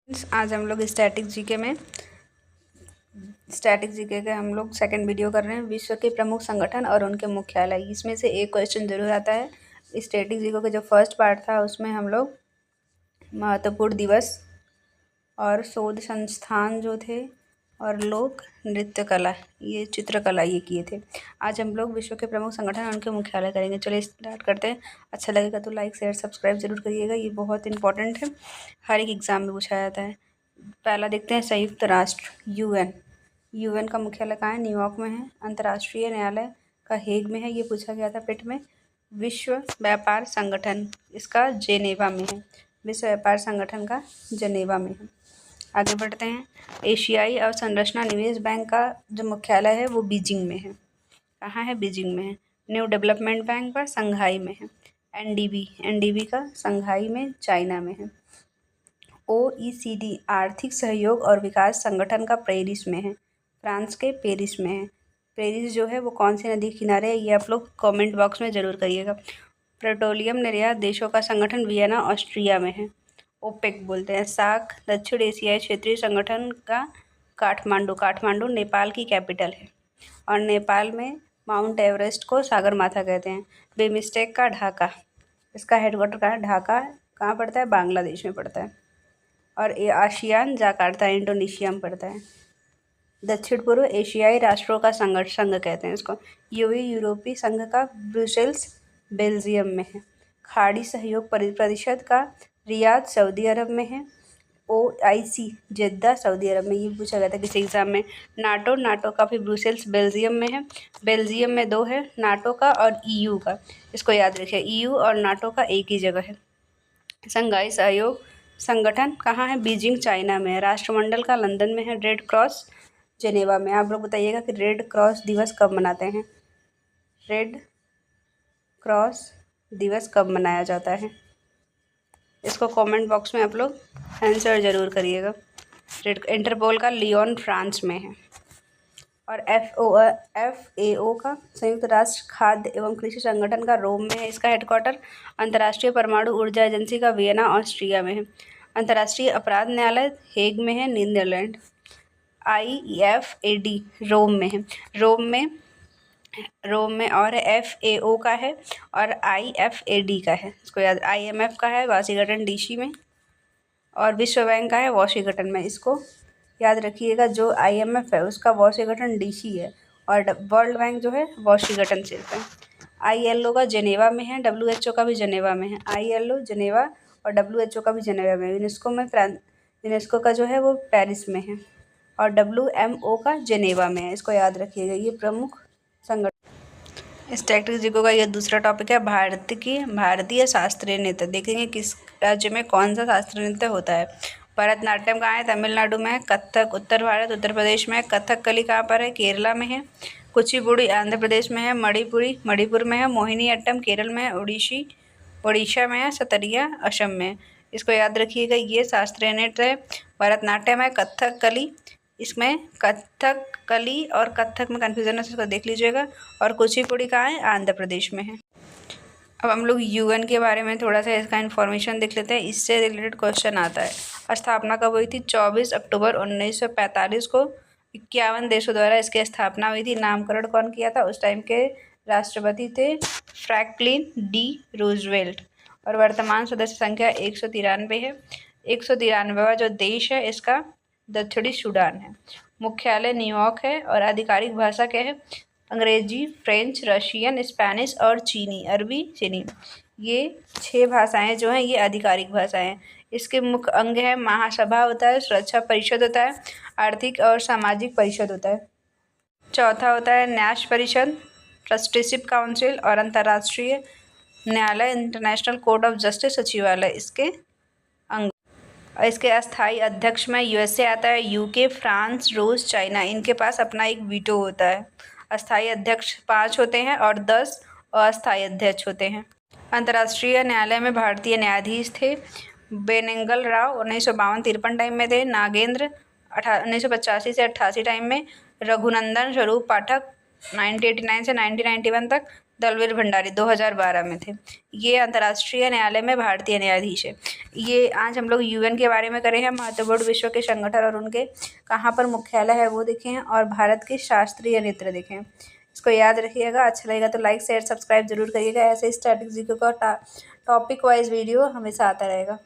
आज हम लोग स्टैटिक जीके के हम लोग सेकंड वीडियो कर रहे हैं। विश्व के प्रमुख संगठन और उनके मुख्यालय, इसमें से एक क्वेश्चन जरूर आता है। स्टैटिक जीके का जो फर्स्ट पार्ट था उसमें हम लोग महत्वपूर्ण दिवस और शोध संस्थान जो थे और लोक नृत्य कला, ये चित्रकला, ये किए थे। आज हम लोग विश्व के प्रमुख संगठन और उनके मुख्यालय करेंगे। चलिए स्टार्ट करते हैं। अच्छा लगेगा तो लाइक शेयर सब्सक्राइब जरूर करिएगा, ये बहुत इंपॉर्टेंट है, हर एक एग्जाम में पूछा जाता है। पहला देखते हैं, संयुक्त राष्ट्र यूएन का मुख्यालय कहाँ है? न्यूयॉर्क में है। अंतर्राष्ट्रीय न्यायालय का हेग में है, ये पूछा गया था पेट में। विश्व व्यापार संगठन, इसका जेनेवा में है। विश्व व्यापार संगठन का जेनेवा में है। आगे बढ़ते हैं। एशियाई अवसंरचना निवेश बैंक का जो मुख्यालय है वो बीजिंग में है। कहाँ है? बीजिंग में है। न्यू डेवलपमेंट बैंक का संघाई में है। एनडीबी का संघाई में, चाइना में है। ओईसीडी आर्थिक सहयोग और विकास संगठन का पेरिस में है, फ्रांस के पेरिस में है। पेरिस जो है वो कौन सी नदी के किनारे है, ये आप लोग कमेंट बॉक्स में ज़रूर करिएगा। पेट्रोलियम निर्यात देशों का संगठन वियना, ऑस्ट्रिया में है, ओपेक बोलते हैं। सार्क दक्षिण एशियाई क्षेत्रीय संगठन का काठमांडू नेपाल की कैपिटल है, और नेपाल में माउंट एवरेस्ट को सागरमाथा कहते हैं। बिमस्टेक का ढाका, इसका हेडक्वार्टर कहाँ है? ढाका कहाँ पड़ता है? बांग्लादेश में पड़ता है। और आसियान जाकार्ता, इंडोनेशिया में पड़ता है। दक्षिण पूर्व एशियाई राष्ट्रों का संघ कहते हैं इसको। यूरोपीय संघ का ब्रुसेल्स, बेल्जियम में है। खाड़ी सहयोग परिषद का रियाद, सऊदी अरब में है। ओआईसी जेद्दा, सऊदी अरब में, ये पूछा गया था किसी एग्जाम में। नाटो का भी ब्रुसेल्स, बेल्जियम में है। बेल्जियम में दो है, नाटो का और ईयू का, इसको याद रखिए, ईयू और नाटो का एक ही जगह है। शंघाई सहयोग संगठन कहाँ है? बीजिंग, चाइना में है। राष्ट्रमंडल का लंदन में है। रेड क्रॉस जेनेवा में। आप लोग बताइएगा कि रेड क्रॉस दिवस कब मनाते हैं? रेड क्रॉस दिवस कब मनाया जाता है? इसको कमेंट बॉक्स में आप लोग आंसर ज़रूर करिएगा। इंटरपोल का लियोन, फ्रांस में है। और FAO का संयुक्त राष्ट्र खाद्य एवं कृषि संगठन का रोम में है, इसका हेडक्वार्टर। अंतर्राष्ट्रीय परमाणु ऊर्जा एजेंसी का वियना, ऑस्ट्रिया में है। अंतर्राष्ट्रीय अपराध न्यायालय हेग में है, नीदरलैंड। IFAD रोम में है, रोम में और FAO का है और IFAD का है, इसको याद। IMF का है वाशिंगटन DC में, और विश्व बैंक का है वॉशिंगटन में, इसको याद रखिएगा। जो IMF है उसका वॉशिंगटन DC है, और वर्ल्ड बैंक जो है वॉशिंगटन से है। ILO का जेनेवा में है, WHO का भी जेनेवा में है। ILO जेनेवा और WHO का भी जेनेवा में। यूनेस्को का जो है वो पेरिस में है, और WMO का जेनेवा में है, इसको याद रखिएगा। ये प्रमुख संगठन। स्टैटिक जीके का ये दूसरा टॉपिक है, भारतीय शास्त्रीय नृत्य। देखेंगे किस राज्य में कौन सा शास्त्रीय नृत्य होता है। भरतनाट्यम कहाँ है? तमिलनाडु में है। कथक उत्तर भारत, उत्तर प्रदेश में है। कथकली कहाँ पर है? केरला में है। कुचिपुड़ी आंध्र प्रदेश में है। मणिपुर में है। मोहिनीअट्टम केरल में है। उड़ीसा में है। सतरिया असम में है, इसको याद रखिएगा। ये शास्त्रीय नृत्य है। भरतनाट्यम है। कथकली, इसमें कथकली और कथक में कन्फ्यूजन है, इसको देख लीजिएगा। और कुचिपुड़ी कहाँ है? आंध्र प्रदेश में है। अब हम लोग UN के बारे में थोड़ा सा इसका इन्फॉर्मेशन देख लेते हैं, इससे रिलेटेड क्वेश्चन आता है। स्थापना कब हुई थी? 24 अक्टूबर 1945 को 51 देशों द्वारा इसकी स्थापना हुई थी। नामकरण कौन किया था? उस टाइम के राष्ट्रपति थे फ्रैंकलिन डी रूजवेल्ट। और वर्तमान सदस्य संख्या 193 है। 193वां जो देश है इसका दक्षिणी सूडान है। मुख्यालय न्यूयॉर्क है, और आधिकारिक भाषा क्या है? अंग्रेजी, फ्रेंच, रशियन, स्पेनिश और चीनी, अरबी, चीनी, ये 6 भाषाएं जो हैं ये आधिकारिक भाषाएं हैं। इसके मुख्य अंग है महासभा होता है, सुरक्षा परिषद होता है, आर्थिक और सामाजिक परिषद होता है। चौथा होता है न्यास परिषद, ट्रस्टीशिप काउंसिल, और अंतर्राष्ट्रीय न्यायालय, इंटरनेशनल कोर्ट ऑफ जस्टिस, सचिवालय इसके अंग। इसके अस्थायी अध्यक्ष में USA आता है, UK, फ्रांस, रूस, चाइना, इनके पास अपना एक वीटो होता है। अस्थायी अध्यक्ष 5 होते हैं और 10 अस्थायी अध्यक्ष होते हैं। अंतर्राष्ट्रीय न्यायालय में भारतीय न्यायाधीश थे बेनेगल राव, 1952-53 टाइम में थे। नागेंद्र 1985 से 88 टाइम में। रघुनंदन स्वरूप पाठक 1989 से 1991 तक। दलवीर भंडारी 2012 में थे। ये अंतर्राष्ट्रीय न्यायालय में भारतीय न्यायाधीश है। ये आज हम लोग यूएन के बारे में करे हैं, महत्वपूर्ण विश्व के संगठन और उनके कहाँ पर मुख्यालय है वो देखे हैं, और भारत के शास्त्रीय नृत्य देखे हैं। इसको याद रखिएगा। अच्छा लगेगा तो लाइक शेयर सब्सक्राइब जरूर करिएगा। ऐसे स्टैटिक जीके का टॉपिक वाइज वीडियो हमेशा आता रहेगा।